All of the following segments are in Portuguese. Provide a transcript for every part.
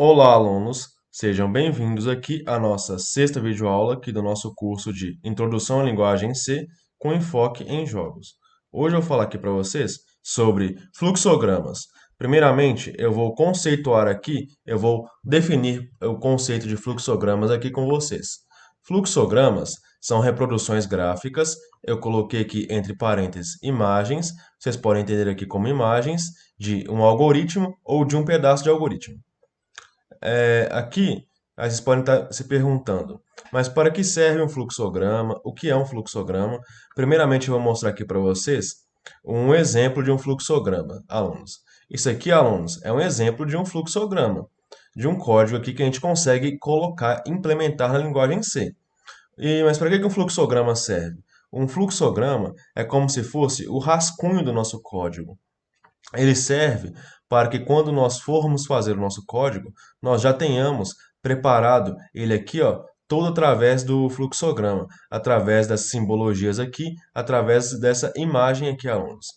Olá, alunos! Sejam bem-vindos aqui à nossa sexta videoaula aqui do nosso curso de Introdução à Linguagem C com enfoque em jogos. Hoje eu vou falar aqui para vocês sobre fluxogramas. Primeiramente, eu vou conceituar aqui, eu vou definir o conceito de fluxogramas aqui com vocês. Fluxogramas são reproduções gráficas, eu coloquei aqui entre parênteses imagens, vocês podem entender aqui como imagens de um algoritmo ou de um pedaço de algoritmo. Aqui, aí vocês podem estar se perguntando, mas para que serve um fluxograma? O que é um fluxograma? Primeiramente, eu vou mostrar aqui para vocês um exemplo de um fluxograma, alunos. Isso aqui, alunos, é um exemplo de um fluxograma, de um código aqui que a gente consegue colocar, implementar na linguagem C. Mas para que um fluxograma serve? Um fluxograma é como se fosse o rascunho do nosso código. Ele serve para que quando nós formos fazer o nosso código, nós já tenhamos preparado ele aqui, ó, todo através do fluxograma, através das simbologias aqui, através dessa imagem aqui, alunos.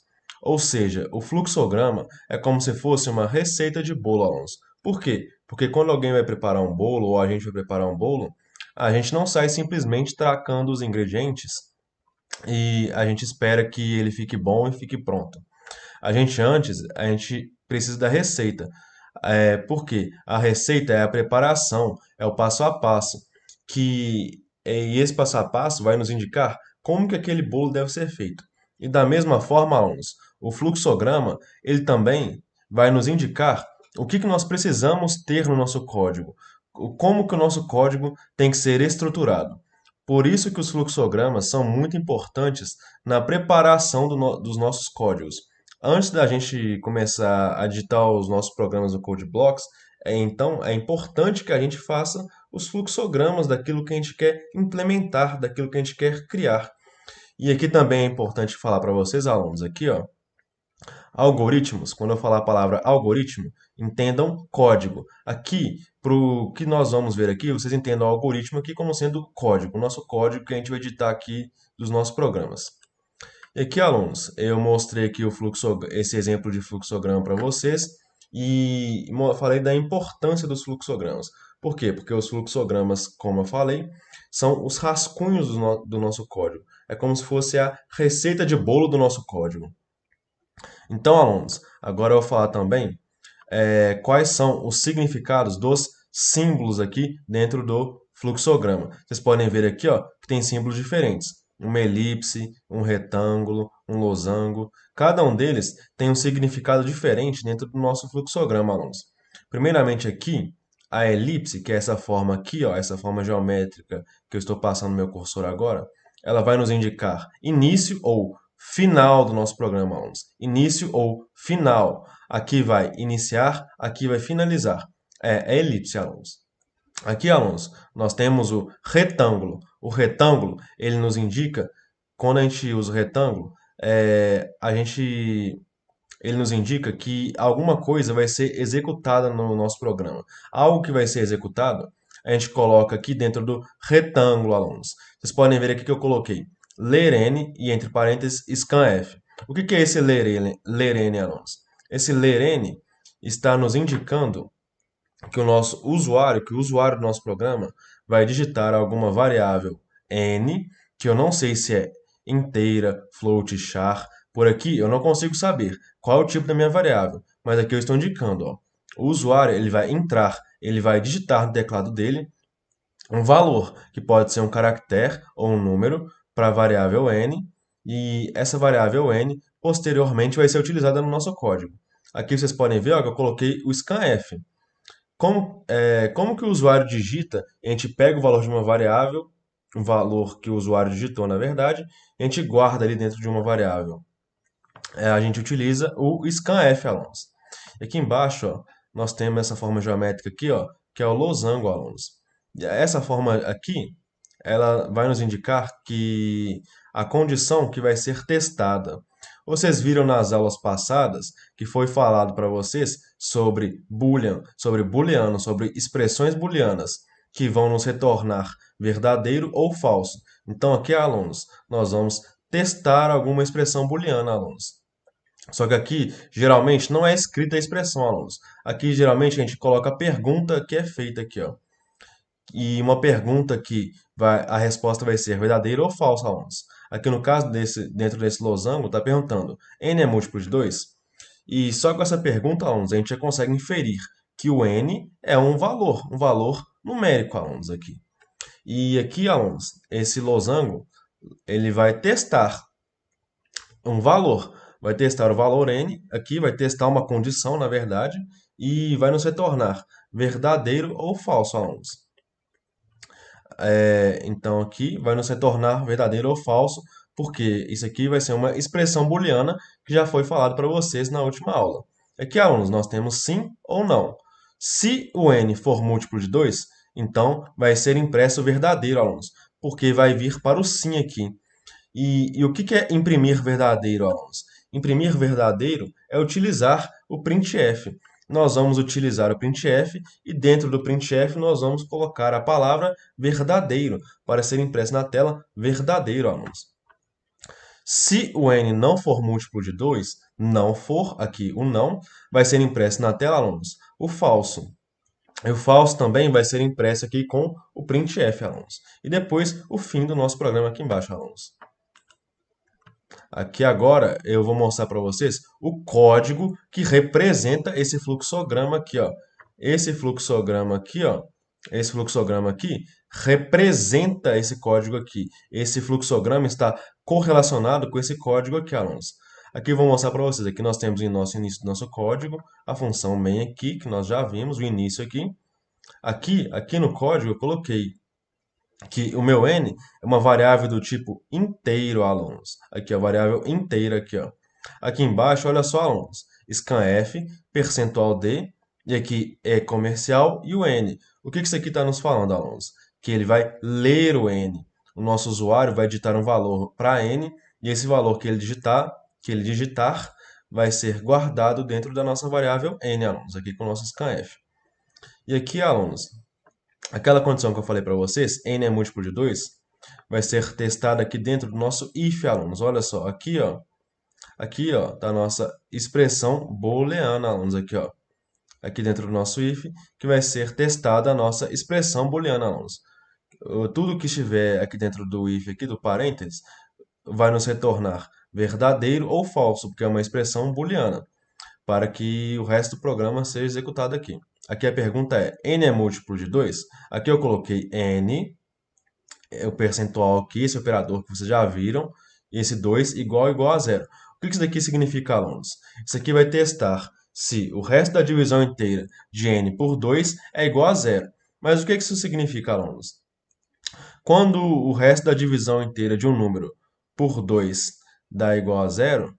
Ou seja, o fluxograma é como se fosse uma receita de bolo, alunos. Por quê? Porque quando alguém vai preparar um bolo, ou a gente vai preparar um bolo, a gente não sai simplesmente tracando os ingredientes e a gente espera que ele fique bom e fique pronto. A gente precisa da receita. Por quê? A receita é a preparação, é o passo a passo, e esse passo a passo vai nos indicar como que aquele bolo deve ser feito. E da mesma forma, alunos, o fluxograma, ele também vai nos indicar o que nós precisamos ter no nosso código, como que o nosso código tem que ser estruturado. Por isso que os fluxogramas são muito importantes na preparação dos nossos códigos. Antes da gente começar a digitar os nossos programas no Code Blocks, então é importante que a gente faça os fluxogramas daquilo que a gente quer implementar, daquilo que a gente quer criar. E aqui também é importante falar para vocês, alunos, aqui, ó, algoritmos. Quando eu falar a palavra algoritmo, entendam código. Aqui, para o que nós vamos ver aqui, vocês entendam o algoritmo aqui como sendo código, o nosso código que a gente vai editar aqui dos nossos programas. E aqui, alunos, eu mostrei aqui esse exemplo de fluxograma para vocês e falei da importância dos fluxogramas. Por quê? Porque os fluxogramas, como eu falei, são os rascunhos do nosso código. É como se fosse a receita de bolo do nosso código. Então, alunos, agora eu vou falar também quais são os significados dos símbolos aqui dentro do fluxograma. Vocês podem ver aqui, ó, que tem símbolos diferentes. Uma elipse, um retângulo, um losango. Cada um deles tem um significado diferente dentro do nosso fluxograma, alunos. Primeiramente aqui, a elipse, que é essa forma aqui, ó, essa forma geométrica que eu estou passando no meu cursor agora, ela vai nos indicar início ou final do nosso programa, alunos. Início ou final. Aqui vai iniciar, aqui vai finalizar. É elipse, alunos. Aqui, alunos, nós temos o retângulo. O retângulo, ele nos indica, quando a gente usa o retângulo, ele nos indica que alguma coisa vai ser executada no nosso programa. Algo que vai ser executado, a gente coloca aqui dentro do retângulo, alunos. Vocês podem ver aqui que eu coloquei ler N e entre parênteses scanf. O que é esse ler N, alunos? Esse ler N está nos indicando que que o usuário do nosso programa vai digitar alguma variável n, que eu não sei se é inteira, float, char. Por aqui eu não consigo saber qual é o tipo da minha variável, mas aqui eu estou indicando, ó. O usuário ele vai entrar, ele vai digitar no teclado dele um valor, que pode ser um caractere ou um número, para a variável n, e essa variável n posteriormente vai ser utilizada no nosso código. Aqui vocês podem ver ó, que eu coloquei o scanf. Como que o usuário digita? A gente pega o valor de uma variável, um valor que o usuário digitou, na verdade, a gente guarda ali dentro de uma variável. A gente utiliza o scanf, alunos. E aqui embaixo, ó, nós temos essa forma geométrica aqui, ó, que é o losango, alunos. E essa forma aqui, ela vai nos indicar que a condição que vai ser testada. Vocês viram nas aulas passadas que foi falado para vocês sobre Boolean, sobre booleano, sobre expressões booleanas que vão nos retornar verdadeiro ou falso. Então aqui, alunos, nós vamos testar alguma expressão booleana, alunos. Só que aqui, geralmente, não é escrita a expressão, alunos. Aqui, geralmente, a gente coloca a pergunta que é feita aqui, ó. E uma pergunta que a resposta vai ser verdadeira ou falsa, alunos. Aqui no caso, dentro desse losango, está perguntando, n é múltiplo de 2? E só com essa pergunta, alunos, a gente já consegue inferir que o n é um valor numérico, alunos, aqui. E aqui, alunos, esse losango, ele vai testar um valor. Vai testar o valor n, aqui vai testar uma condição, na verdade, e vai nos retornar verdadeiro ou falso, alunos. Então aqui vai nos retornar verdadeiro ou falso, porque isso aqui vai ser uma expressão booleana que já foi falado para vocês na última aula. Aqui, alunos, nós temos sim ou não. Se o n for múltiplo de 2, então vai ser impresso verdadeiro, alunos, porque vai vir para o sim aqui. E o que é imprimir verdadeiro, alunos? Imprimir verdadeiro é utilizar o printf. Nós vamos utilizar o printf e dentro do printf nós vamos colocar a palavra verdadeiro para ser impresso na tela verdadeiro, alunos. Se o n não for múltiplo de 2, não for, aqui o não, vai ser impresso na tela, alunos, o falso. E o falso também vai ser impresso aqui com o printf, alunos. E depois o fim do nosso programa aqui embaixo, alunos. Aqui agora eu vou mostrar para vocês o código que representa esse fluxograma aqui, ó. Esse fluxograma aqui, ó. Esse fluxograma aqui representa esse código aqui. Esse fluxograma está correlacionado com esse código aqui, alunos. Aqui eu vou mostrar para vocês. Aqui nós temos o nosso início do nosso código, a função main aqui, que nós já vimos, o início aqui. Aqui no código eu coloquei que o meu n é uma variável do tipo inteiro, alunos. Aqui, a variável inteira aqui, ó. Aqui embaixo, olha só, alunos. Scanf, percentual d, e aqui é comercial e o n. O que isso aqui está nos falando, alunos? Que ele vai ler o n. O nosso usuário vai digitar um valor para n, e esse valor que ele digitar, vai ser guardado dentro da nossa variável n, alunos, aqui com o nosso scanf. E aqui, alunos, aquela condição que eu falei para vocês, n é múltiplo de 2, vai ser testada aqui dentro do nosso if, alunos. Olha só, aqui, ó, tá a nossa expressão booleana, alunos, aqui, ó. Aqui dentro do nosso if, que vai ser testada a nossa expressão booleana, alunos. Tudo que estiver aqui dentro do if, aqui do parênteses, vai nos retornar verdadeiro ou falso, porque é uma expressão booleana, para que o resto do programa seja executado aqui. Aqui a pergunta é, n é múltiplo de 2? Aqui eu coloquei n, é o percentual aqui, esse operador que vocês já viram, e esse 2 igual a zero. O que isso daqui significa, alunos? Isso aqui vai testar se o resto da divisão inteira de n por 2 é igual a zero. Mas o que isso significa, alunos? Quando o resto da divisão inteira de um número por 2 dá igual a zero,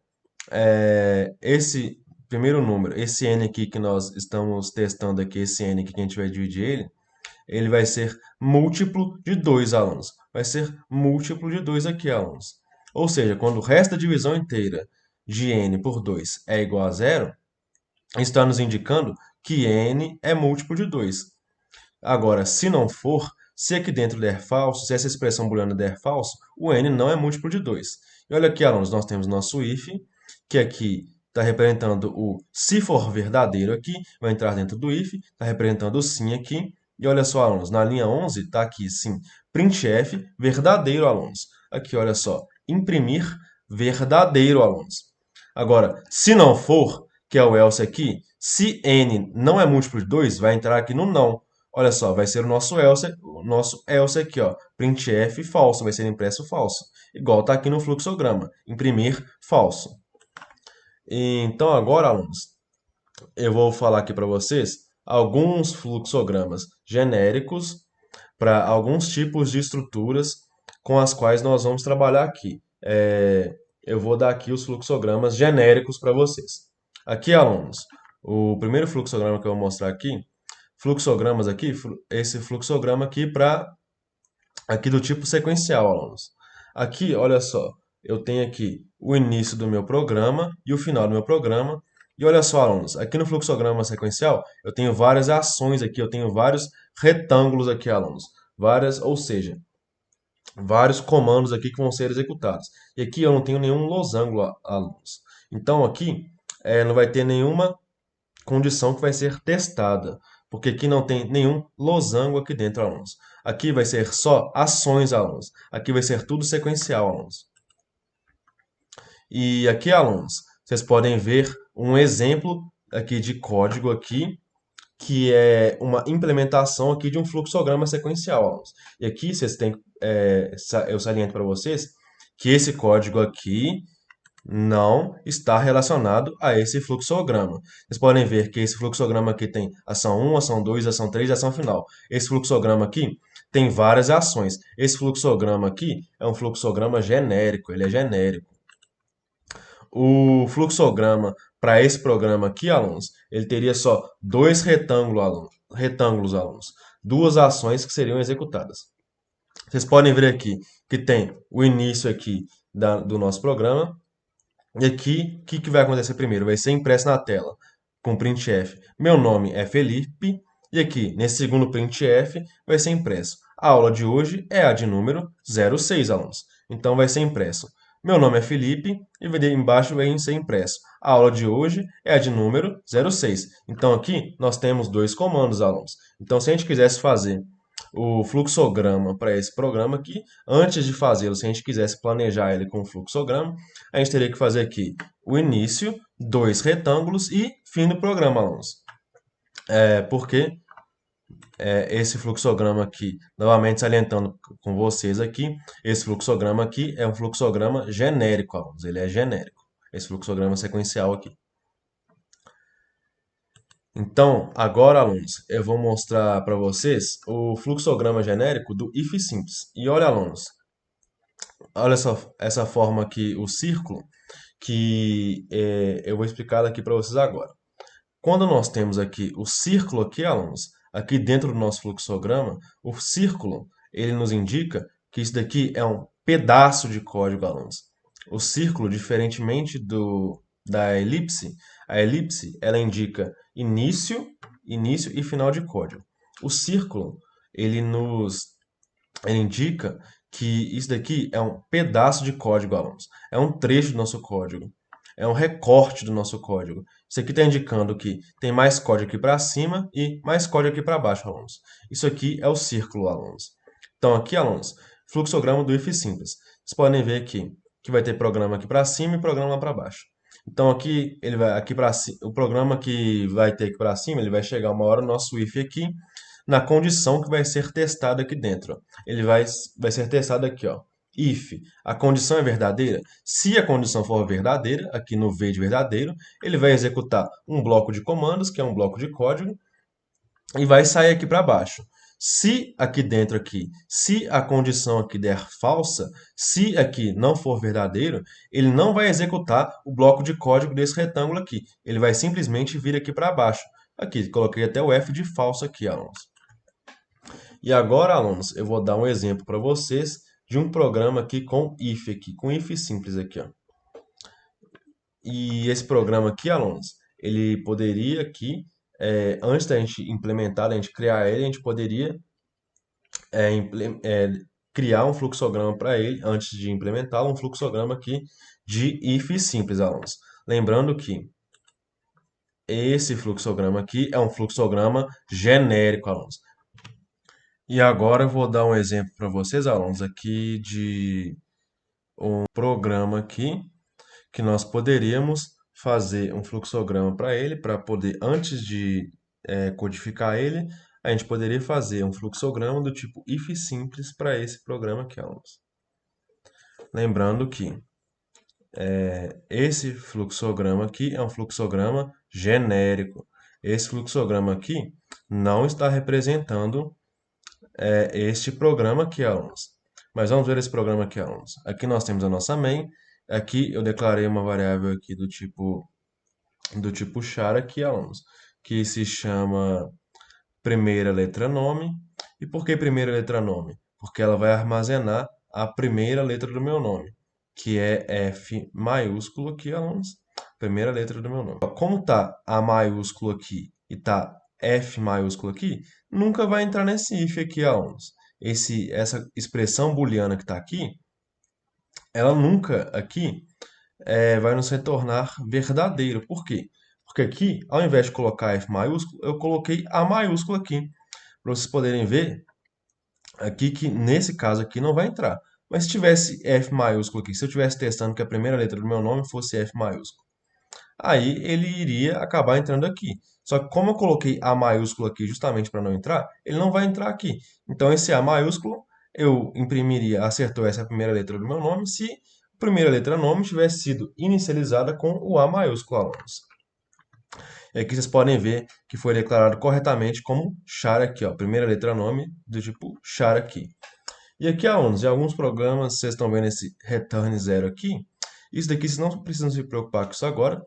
esse primeiro número, esse n aqui que nós estamos testando aqui, esse n aqui que a gente vai dividir ele vai ser múltiplo de 2, alunos. Vai ser múltiplo de 2 aqui, alunos. Ou seja, quando o resto da divisão inteira de n por 2 é igual a zero, está nos indicando que n é múltiplo de 2. Agora, se não for, se aqui dentro der falso, se essa expressão booleana der falso, o n não é múltiplo de 2. E olha aqui, alunos, nós temos nosso if, que aqui está representando o se for verdadeiro aqui, vai entrar dentro do if, está representando o sim aqui. E olha só, alunos, na linha 11 está aqui, sim, printf, verdadeiro, alunos. Aqui, olha só, imprimir, verdadeiro, alunos. Agora, se não for, que é o else aqui, se n não é múltiplo de 2, vai entrar aqui no não. Olha só, vai ser o nosso else aqui, ó, printf falso, vai ser impresso falso. Igual está aqui no fluxograma, imprimir falso. Então agora, alunos, eu vou falar aqui para vocês alguns fluxogramas genéricos para alguns tipos de estruturas com as quais nós vamos trabalhar aqui. Eu vou dar aqui os fluxogramas genéricos para vocês. Aqui, alunos, o primeiro fluxograma que eu vou mostrar aqui, fluxogramas aqui, esse fluxograma aqui aqui do tipo sequencial, alunos. Aqui, olha só, eu tenho aqui o início do meu programa e o final do meu programa. E olha só, alunos, aqui no fluxograma sequencial, eu tenho várias ações aqui, eu tenho vários retângulos aqui, alunos. Ou seja, vários comandos aqui que vão ser executados. E aqui eu não tenho nenhum losango, alunos. Então aqui não vai ter nenhuma condição que vai ser testada, porque aqui não tem nenhum losango aqui dentro, alunos. Aqui vai ser só ações, alunos. Aqui vai ser tudo sequencial, alunos. E aqui, alunos, vocês podem ver um exemplo aqui de código aqui, que é uma implementação aqui de um fluxograma sequencial, alunos. E aqui vocês têm, eu saliento para vocês que esse código aqui não está relacionado a esse fluxograma. Vocês podem ver que esse fluxograma aqui tem ação 1, ação 2, ação 3 e ação final. Esse fluxograma aqui tem várias ações. Esse fluxograma aqui é um fluxograma genérico, ele é genérico. O fluxograma para esse programa aqui, alunos, ele teria só dois retângulos, alunos, duas ações que seriam executadas. Vocês podem ver aqui que tem o início aqui do nosso programa. E aqui, o que vai acontecer primeiro? Vai ser impresso na tela com printf. Meu nome é Felipe. E aqui, nesse segundo printf, vai ser impresso. A aula de hoje é a de número 06, alunos. Então, vai ser impresso. Meu nome é Felipe e embaixo vai ser impresso. A aula de hoje é a de número 06. Então, aqui nós temos dois comandos, alunos. Então, se a gente quisesse fazer o fluxograma para esse programa aqui, antes de fazê-lo, se a gente quisesse planejar ele com o fluxograma, a gente teria que fazer aqui o início, dois retângulos e fim do programa, alunos. Porque esse fluxograma aqui, novamente salientando com vocês aqui, esse fluxograma aqui é um fluxograma genérico, alunos. Ele é genérico, esse fluxograma sequencial aqui. Então, agora, alunos, eu vou mostrar para vocês o fluxograma genérico do if simples. E olha, alunos, olha só essa forma aqui, o círculo, que eu vou explicar aqui para vocês agora. Quando nós temos aqui o círculo aqui, alunos, aqui dentro do nosso fluxograma, o círculo, ele nos indica que isso daqui é um pedaço de código, alunos. O círculo, diferentemente da elipse, a elipse, ela indica início e final de código. O círculo, ele indica que isso daqui é um pedaço de código, alunos. É um trecho do nosso código. É um recorte do nosso código. Isso aqui está indicando que tem mais código aqui para cima e mais código aqui para baixo, alunos. Isso aqui é o círculo, alunos. Então, aqui, alunos, fluxograma do if simples. Vocês podem ver aqui que vai ter programa aqui para cima e programa lá para baixo. Então, aqui, ele vai aqui para o programa que vai ter aqui para cima, ele vai chegar uma hora no nosso if aqui, na condição que vai ser testada aqui dentro. Ó. Ele vai ser testado aqui, ó. If a condição é verdadeira, se a condição for verdadeira, aqui no V de verdadeiro, ele vai executar um bloco de comandos, que é um bloco de código, e vai sair aqui para baixo. Se aqui dentro aqui, se a condição aqui der falsa, se aqui não for verdadeiro, ele não vai executar o bloco de código desse retângulo aqui. Ele vai simplesmente vir aqui para baixo. Aqui, coloquei até o F de falso aqui, alunos. E agora, alunos, eu vou dar um exemplo para vocês de um programa aqui com if simples aqui, ó. E esse programa aqui, alunos, ele poderia aqui, antes da gente implementar, da gente criar ele, a gente poderia criar um fluxograma para ele, antes de implementá-lo, um fluxograma aqui de if simples, alunos. Lembrando que esse fluxograma aqui é um fluxograma genérico, alunos. E agora eu vou dar um exemplo para vocês, alunos, aqui de um programa aqui que nós poderíamos fazer um fluxograma para ele, para poder, antes de codificar ele, a gente poderia fazer um fluxograma do tipo if simples para esse programa aqui, alunos. Lembrando que esse fluxograma aqui é um fluxograma genérico. Esse fluxograma aqui não está representando este programa aqui, alunos. Mas vamos ver esse programa aqui, alunos. Aqui nós temos a nossa main. Aqui eu declarei uma variável aqui do tipo char aqui, alunos, que se chama primeira letra nome. E por que primeira letra nome? Porque ela vai armazenar a primeira letra do meu nome, que é F maiúsculo aqui, alunos. Primeira letra do meu nome. Como tá A maiúsculo aqui e tá F maiúsculo aqui, nunca vai entrar nesse if aqui, alunos. Essa expressão booleana que está aqui, ela nunca aqui vai nos retornar verdadeiro. Por quê? Porque aqui, ao invés de colocar F maiúsculo, eu coloquei A maiúsculo aqui, para vocês poderem ver aqui que nesse caso aqui não vai entrar. Mas se tivesse F maiúsculo aqui, se eu estivesse testando que a primeira letra do meu nome fosse F maiúsculo, aí ele iria acabar entrando aqui. Só que como eu coloquei A maiúsculo aqui justamente para não entrar, ele não vai entrar aqui. Então esse A maiúsculo eu imprimiria, acertou essa primeira letra do meu nome, se a primeira letra nome tivesse sido inicializada com o A maiúsculo, alunos. E aqui vocês podem ver que foi declarado corretamente como char aqui, ó, primeira letra nome do tipo char aqui. E aqui, alunos, em alguns programas, vocês estão vendo esse return zero aqui. Isso daqui vocês não precisam se preocupar com isso agora,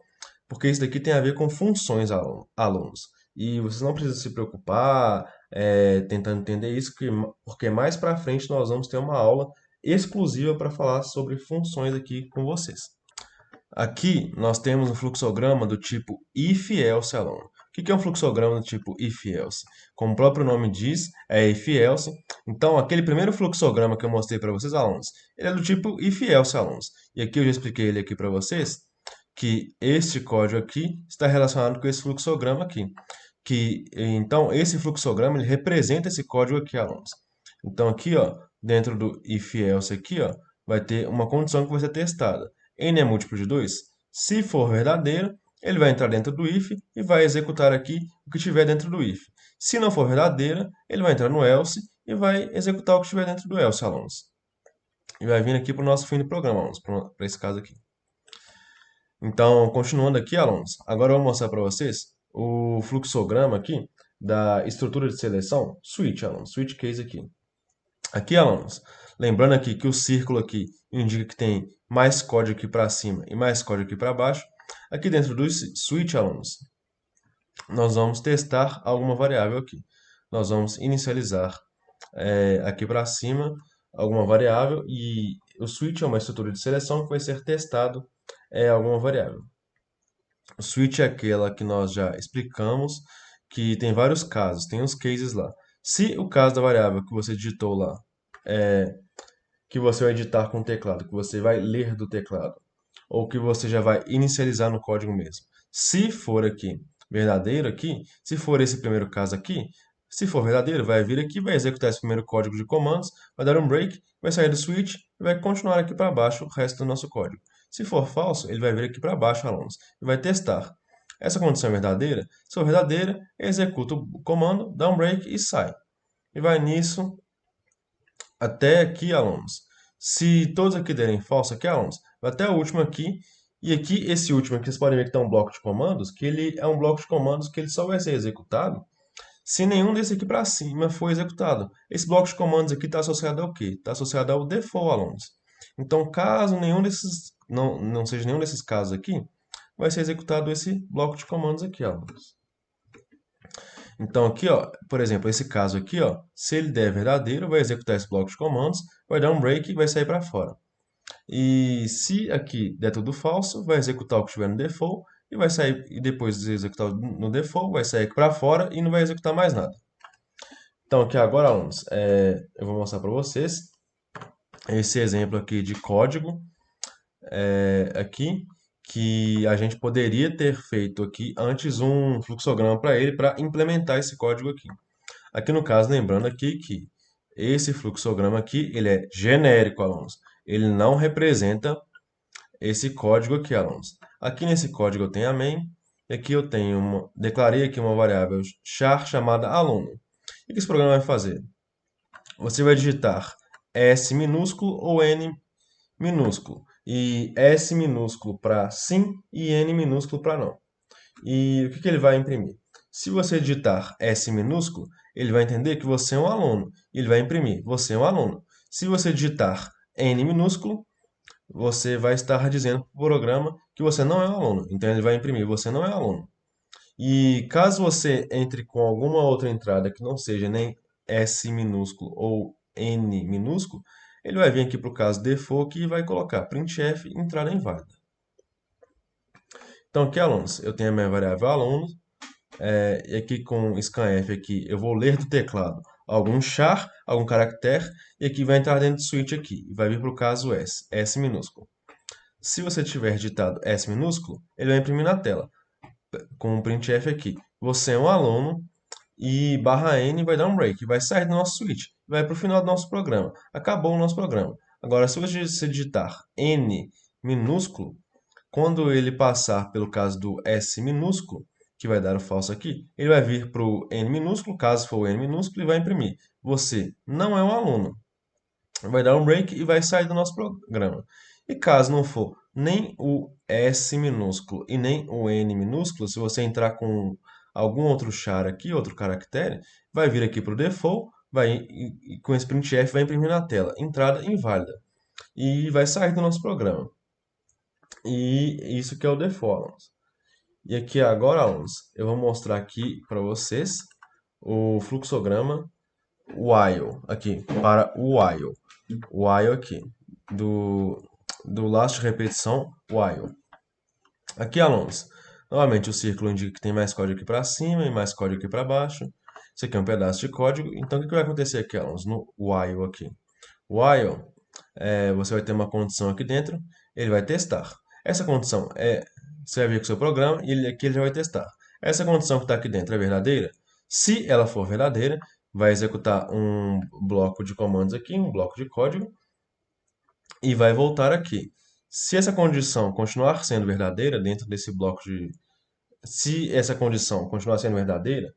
porque isso daqui tem a ver com funções, alunos. E vocês não precisam se preocupar tentando entender isso, porque mais para frente nós vamos ter uma aula exclusiva para falar sobre funções aqui com vocês. Aqui nós temos um fluxograma do tipo if-else, aluno. O que é um fluxograma do tipo if-else? Como o próprio nome diz, é if-else. Então, aquele primeiro fluxograma que eu mostrei para vocês, alunos, ele é do tipo if-else, alunos. E aqui eu já expliquei ele aqui para vocês, que este código aqui está relacionado com esse fluxograma aqui. Então, esse fluxograma ele representa esse código aqui, alunos. Então, aqui, ó, dentro do if-else aqui, ó, vai ter uma condição que vai ser testada. N é múltiplo de 2? Se for verdadeiro, ele vai entrar dentro do if e vai executar aqui o que tiver dentro do if. Se não for verdadeira, ele vai entrar no else e vai executar o que estiver dentro do else, alunos. E vai vir aqui para o nosso fim de programa, alunos, para esse caso aqui. Então, continuando aqui, alunos, agora eu vou mostrar para vocês o fluxograma aqui da estrutura de seleção switch, alunos, switch case aqui. Aqui, alunos, lembrando aqui que o círculo aqui indica que tem mais código aqui para cima e mais código aqui para baixo. Aqui dentro do switch, alunos, nós vamos testar alguma variável aqui. Nós vamos inicializar aqui para cima alguma variável e o switch é uma estrutura de seleção que vai ser testado alguma variável. O switch é aquela que nós já explicamos, que tem vários casos, tem uns cases lá. Se o caso da variável que você digitou lá que você vai editar com o teclado, que você vai ler do teclado, ou que você já vai inicializar no código mesmo. Se for aqui verdadeiro aqui, se for esse primeiro caso aqui, se for verdadeiro, vai vir aqui, vai executar esse primeiro código de comandos, vai dar um break, vai sair do switch e vai continuar aqui para baixo o resto do nosso código. Se for falso, ele vai vir aqui para baixo, alunos, e vai testar. Essa condição é verdadeira? Se for verdadeira, executa o comando, dá um break e sai. E vai nisso até aqui, alunos. Se todos aqui derem falso aqui, alunos, vai até o último aqui. E aqui, esse último aqui, vocês podem ver que tem um bloco de comandos, que ele é um bloco de comandos que ele só vai ser executado se nenhum desse aqui para cima for executado. Esse bloco de comandos aqui está associado ao quê? Está associado ao default, alunos. Então, caso nenhum desses, não seja nenhum desses casos aqui, vai ser executado esse bloco de comandos aqui, alunos. Então aqui, ó, por exemplo, esse caso aqui, ó, se ele der verdadeiro, vai executar esse bloco de comandos, vai dar um break e vai sair para fora. E se aqui der tudo falso, vai executar o que estiver no default e vai sair, e depois de executar no default, vai sair para fora e não vai executar mais nada. Então aqui agora, alunos, eu vou mostrar para vocês esse exemplo aqui de código aqui que a gente poderia ter feito aqui antes um fluxograma para ele para implementar esse código aqui. Aqui no caso, lembrando aqui que esse fluxograma aqui, ele é genérico, alunos. Ele não representa esse código aqui, alunos. Aqui nesse código eu tenho a main, e aqui eu tenho declarei aqui uma variável char chamada aluno. O que esse programa vai fazer? Você vai digitar S minúsculo ou N minúsculo. E S minúsculo para sim e N minúsculo para não. E o que ele vai imprimir? Se você digitar S minúsculo, ele vai entender que você é um aluno. E ele vai imprimir, você é um aluno. Se você digitar N minúsculo, você vai estar dizendo para o programa que você não é um aluno. Então ele vai imprimir, você não é aluno. E caso você entre com alguma outra entrada que não seja nem S minúsculo ou N minúsculo, ele vai vir aqui para o caso default e vai colocar printf entrada inválida. Então aqui, alunos, eu tenho a minha variável aluno, e aqui com scanf aqui, eu vou ler do teclado algum char, algum caractere, e aqui vai entrar dentro do switch aqui, e vai vir para o caso S minúsculo. Se você tiver digitado S minúsculo, ele vai imprimir na tela, com um printf aqui. Você é um aluno e barra N vai dar um break, vai sair do nosso switch, vai para o final do nosso programa. Acabou o nosso programa. Agora, se você digitar N minúsculo, quando ele passar pelo caso do S minúsculo, que vai dar o falso aqui, ele vai vir para o N minúsculo, caso for o N minúsculo, e vai imprimir. Você não é um aluno. Vai dar um break e vai sair do nosso programa. E caso não for nem o S minúsculo e nem o N minúsculo, se você entrar com algum outro char aqui, outro caractere, vai vir aqui para o default, e com esse printf vai imprimir na tela, entrada inválida, e vai sair do nosso programa. E isso que é o default, alunos. E aqui agora, alunos, eu vou mostrar aqui para vocês o fluxograma while, aqui, para o while aqui, do, do last repetição while. Aqui, alunos, novamente o círculo indica que tem mais código aqui para cima e mais código aqui para baixo. Isso aqui é um pedaço de código. Então, o que vai acontecer aqui, alunos, no while aqui? While, você vai ter uma condição aqui dentro, ele vai testar. Essa condição você vai vir com o seu programa e aqui ele já vai testar. Essa condição que está aqui dentro é verdadeira? Se ela for verdadeira, vai executar um bloco de comandos aqui, um bloco de código, e vai voltar aqui. Se essa condição continuar sendo verdadeira dentro desse bloco de... Se essa condição continuar sendo verdadeira,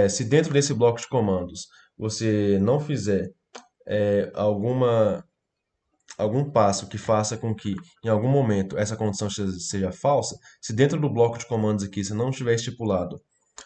se dentro desse bloco de comandos você não fizer algum passo que faça com que, em algum momento, essa condição seja falsa, se dentro do bloco de comandos aqui você não tiver estipulado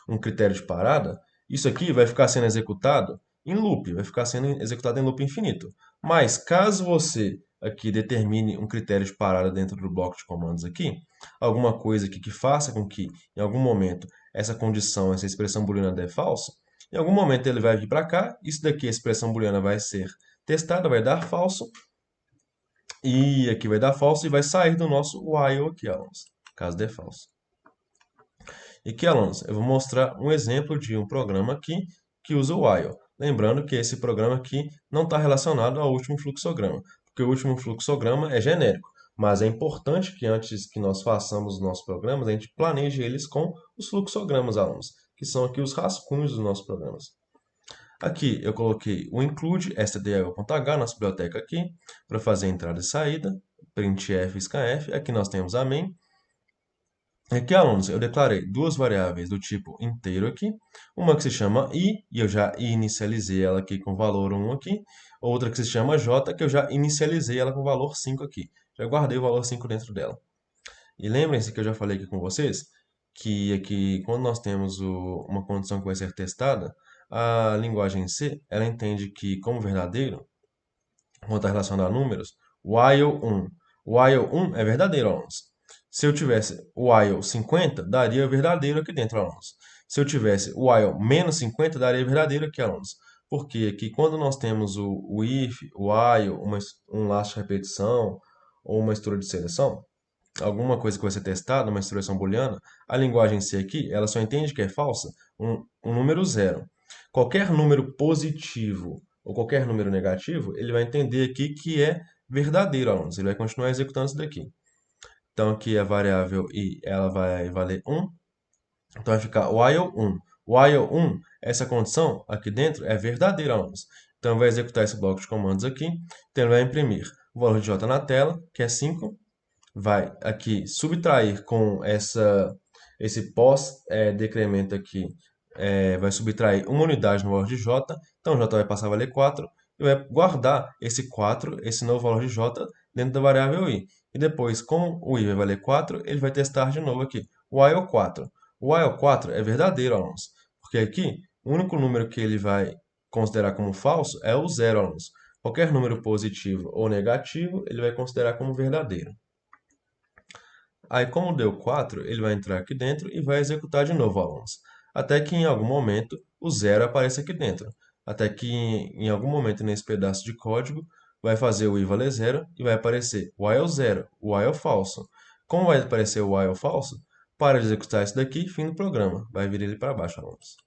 um critério de parada, isso aqui vai ficar sendo executado em loop, vai ficar sendo executado em loop infinito. Mas caso você aqui determine um critério de parada dentro do bloco de comandos aqui, alguma coisa aqui que faça com que, em algum momento, essa condição, essa expressão booleana dê falso, em algum momento ele vai vir para cá, isso daqui, a expressão booleana vai ser testada, vai dar falso, e aqui vai dar falso e vai sair do nosso while aqui, alunos, caso dê falso. E aqui, alunos, eu vou mostrar um exemplo de um programa aqui que usa o while. Lembrando que esse programa aqui não está relacionado ao último fluxograma, porque o último fluxograma é genérico. Mas é importante que antes que nós façamos os nossos programas, a gente planeje eles com os fluxogramas, alunos, que são aqui os rascunhos dos nossos programas. Aqui eu coloquei o include stdio.h, nossa biblioteca aqui, para fazer entrada e saída, printf e scanf. Aqui nós temos a main. Aqui, alunos, eu declarei duas variáveis do tipo inteiro aqui, uma que se chama i, e eu já inicializei ela aqui com valor 1 aqui, outra que se chama j, que eu já inicializei ela com valor 5 aqui. Já guardei o valor 5 dentro dela. E lembrem-se que eu já falei aqui com vocês, que aqui, quando nós temos uma condição que vai ser testada, a linguagem C, ela entende que, como verdadeiro, quando está relacionado a números, while 1. While 1 é verdadeiro, alunos. Se eu tivesse while 50, daria verdadeiro aqui dentro, alunos. Se eu tivesse while menos 50, daria verdadeiro aqui, alunos. Porque aqui, quando nós temos o if, o while, um laço de repetição ou uma estrutura de seleção, alguma coisa que vai ser testada, uma instrução booleana, a linguagem C aqui, ela só entende que é falsa um número zero. Qualquer número positivo ou qualquer número negativo, ele vai entender aqui que é verdadeiro, alunos. Ele vai continuar executando isso daqui. Então, aqui a variável i, ela vai valer 1. Então, vai ficar while 1. While 1, essa condição aqui dentro é verdadeira, alunos. Então, vai executar esse bloco de comandos aqui. Então, ele vai imprimir o valor de j na tela, que é 5. Vai aqui subtrair com esse pós-decremento aqui, vai subtrair uma unidade no valor de j, então j vai passar a valer 4, e vai guardar esse 4, esse novo valor de j, dentro da variável i. E depois, como o i vai valer 4, ele vai testar de novo aqui, while 4. O while 4 é verdadeiro, alunos, porque aqui, o único número que ele vai considerar como falso é o zero, alunos. Qualquer número positivo ou negativo, ele vai considerar como verdadeiro. Aí, como deu 4, ele vai entrar aqui dentro e vai executar de novo, alunos. Até que em algum momento o zero apareça aqui dentro. Até que em algum momento nesse pedaço de código vai fazer o i valer zero e vai aparecer while zero, while falso. Como vai aparecer o while falso? Para de executar isso daqui, fim do programa. Vai vir ele para baixo, alunos.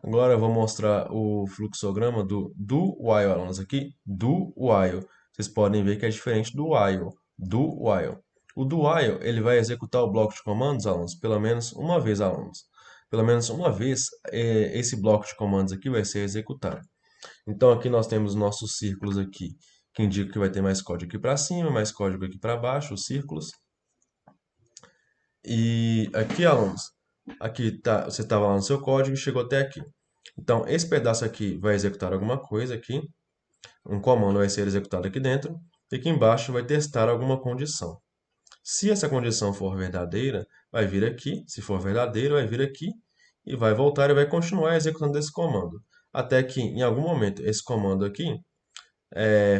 Agora eu vou mostrar o fluxograma do while, alunos, aqui. Do while. Vocês podem ver que é diferente do while. do while. O do while, ele vai executar o bloco de comandos, alunos, pelo menos uma vez, alunos. Pelo menos uma vez, esse bloco de comandos aqui vai ser executado. Então, aqui nós temos nossos círculos aqui, que indicam que vai ter mais código aqui para cima, mais código aqui para baixo, os círculos. E aqui, alunos, aqui tá, você estava lá no seu código e chegou até aqui. Então, esse pedaço aqui vai executar alguma coisa aqui, um comando vai ser executado aqui dentro, e aqui embaixo vai testar alguma condição. Se essa condição for verdadeira, vai vir aqui, se for verdadeiro, vai vir aqui, e vai voltar e vai continuar executando esse comando. Até que, em algum momento, esse comando aqui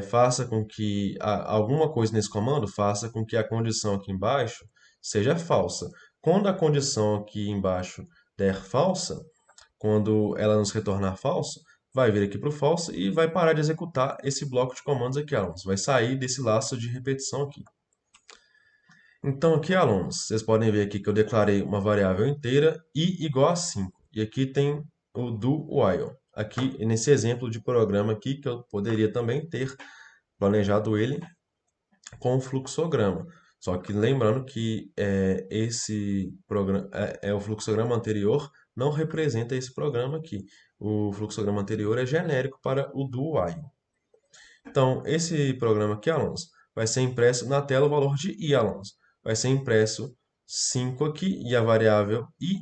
faça com que alguma coisa nesse comando faça com que a condição aqui embaixo seja falsa. Quando a condição aqui embaixo der falsa, quando ela nos retornar falso, vai vir aqui para o false e vai parar de executar esse bloco de comandos aqui, alunos. Vai sair desse laço de repetição aqui. Então aqui, alunos, vocês podem ver aqui que eu declarei uma variável inteira i igual a 5. E aqui tem o do while. Aqui, nesse exemplo de programa aqui, que eu poderia também ter planejado ele com o fluxograma. Só que lembrando que esse programa, o fluxograma anterior não representa esse programa aqui. O fluxograma anterior é genérico para o do while. Então, esse programa aqui, alunos, vai ser impresso na tela o valor de i, alunos. Vai ser impresso 5 aqui e a variável i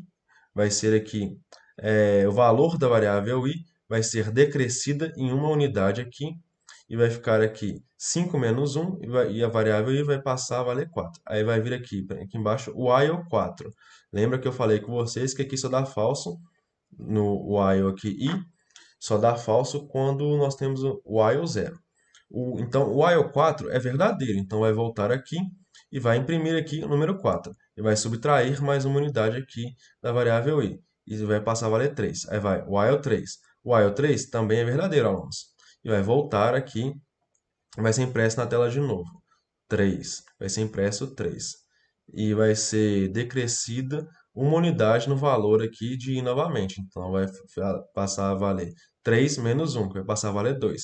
vai ser aqui, o valor da variável i vai ser decrescida em uma unidade aqui e vai ficar aqui 5 menos 1 e a variável i vai passar a valer 4. Aí vai vir aqui embaixo o while 4. Lembra que eu falei com vocês que aqui só dá falso no while aqui i, só dá falso quando nós temos o while 0. Então, o while 4 é verdadeiro, então vai voltar aqui e vai imprimir aqui o número 4. E vai subtrair mais uma unidade aqui da variável i. E vai passar a valer 3. Aí vai while 3. O while 3 também é verdadeiro, alunos. E vai voltar aqui, vai ser impresso na tela de novo. 3. Vai ser impresso 3. E vai ser decrescida uma unidade no valor aqui de i novamente. Então, vai passar a valer 3 menos 1, que vai passar a valer 2.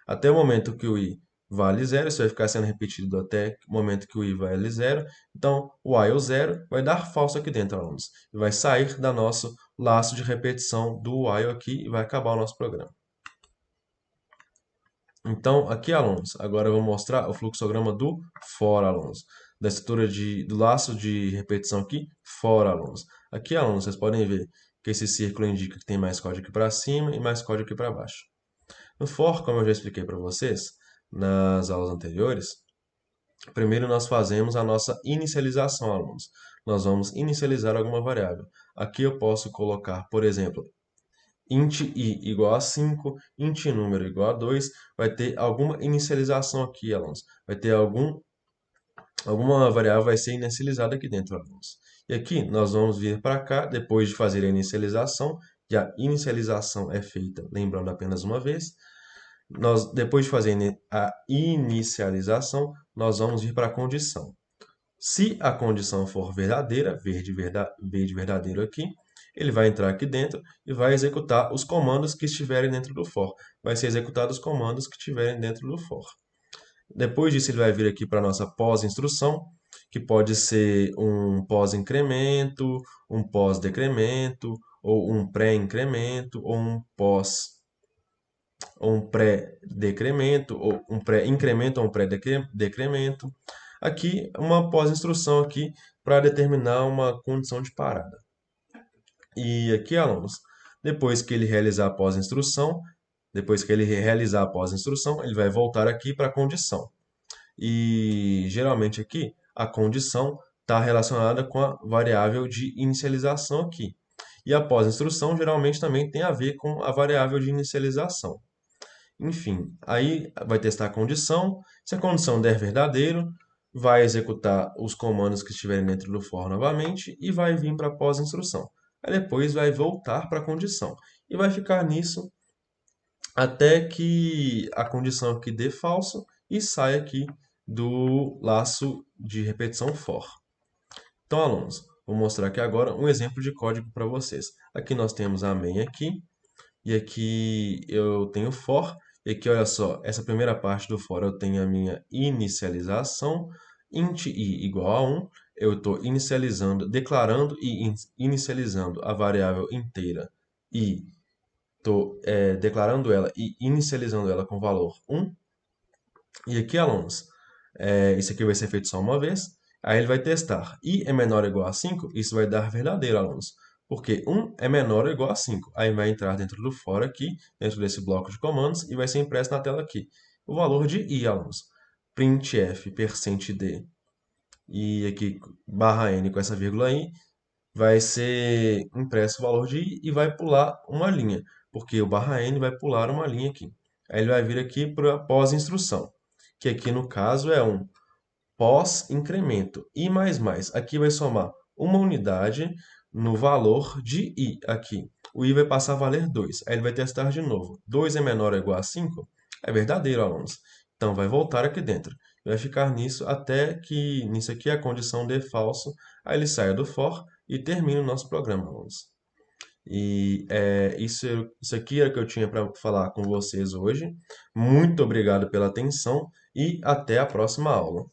Até o momento que o i vale 0, isso vai ficar sendo repetido até o momento que o i vale 0. Então, o while 0 vai dar falso aqui dentro, alunos. E vai sair da nosso laço de repetição do while aqui e vai acabar o nosso programa. Então, aqui, alunos, agora eu vou mostrar o fluxograma do for, alunos. Da estrutura do laço de repetição aqui, for, alunos. Aqui, alunos, vocês podem ver que esse círculo indica que tem mais código aqui para cima e mais código aqui para baixo. No for, como eu já expliquei para vocês nas aulas anteriores, primeiro nós fazemos a nossa inicialização, alunos. Nós vamos inicializar alguma variável. Aqui eu posso colocar, por exemplo, int i igual a 5, int número igual a 2, vai ter alguma inicialização aqui, alunos. Vai ter alguma variável vai ser inicializada aqui dentro, alunos. E aqui nós vamos vir para cá, depois de fazer a inicialização, e a inicialização é feita, lembrando apenas uma vez, depois de fazer a inicialização, nós vamos vir para a condição. Se a condição for verdadeira, V de verdadeiro aqui, ele vai entrar aqui dentro e vai executar os comandos que estiverem dentro do for. Vai ser executado os comandos que estiverem dentro do for. Depois disso, ele vai vir aqui para a nossa pós-instrução, que pode ser um pós-incremento, um pós-decremento, ou um pré-incremento, ou um pré-decremento, ou um pré-incremento ou um pré-decremento. Aqui, uma pós-instrução aqui para determinar uma condição de parada. E aqui, alunos, depois que ele realizar a pós-instrução, ele vai voltar aqui para a condição. E geralmente aqui, a condição está relacionada com a variável de inicialização aqui. E a pós-instrução geralmente também tem a ver com a variável de inicialização. Enfim, aí vai testar a condição. Se a condição der verdadeiro, vai executar os comandos que estiverem dentro do for novamente e vai vir para a pós-instrução. Aí depois vai voltar para a condição. E vai ficar nisso até que a condição aqui dê falso e saia aqui do laço de repetição for. Então, alunos, vou mostrar aqui agora um exemplo de código para vocês. Aqui nós temos a main aqui, e aqui eu tenho for, e aqui olha só, essa primeira parte do for eu tenho a minha inicialização, int i igual a 1, eu estou inicializando, declarando e inicializando a variável inteira e estou declarando ela e inicializando ela com valor 1. E aqui, alunos, isso aqui vai ser feito só uma vez. Aí ele vai testar. I é menor ou igual a 5, isso vai dar verdadeiro, alunos. Porque 1 é menor ou igual a 5. Aí vai entrar dentro do for aqui, dentro desse bloco de comandos, e vai ser impresso na tela aqui. O valor de I, alunos. Printf, %d, e aqui barra n com essa vírgula aí, vai ser impresso o valor de i e vai pular uma linha, porque o barra n vai pular uma linha aqui. Aí ele vai vir aqui para pós-instrução, que aqui no caso é um pós-incremento. I mais mais. Aqui vai somar uma unidade no valor de i aqui. O i vai passar a valer 2. Aí ele vai testar de novo. 2 é menor ou igual a 5? É verdadeiro, alunos. Então vai voltar aqui dentro. Vai ficar nisso até que nisso aqui a condição dê falso. Aí ele sai do for e termina o nosso programa, alunos. E isso aqui era o que eu tinha para falar com vocês hoje. Muito obrigado pela atenção e até a próxima aula.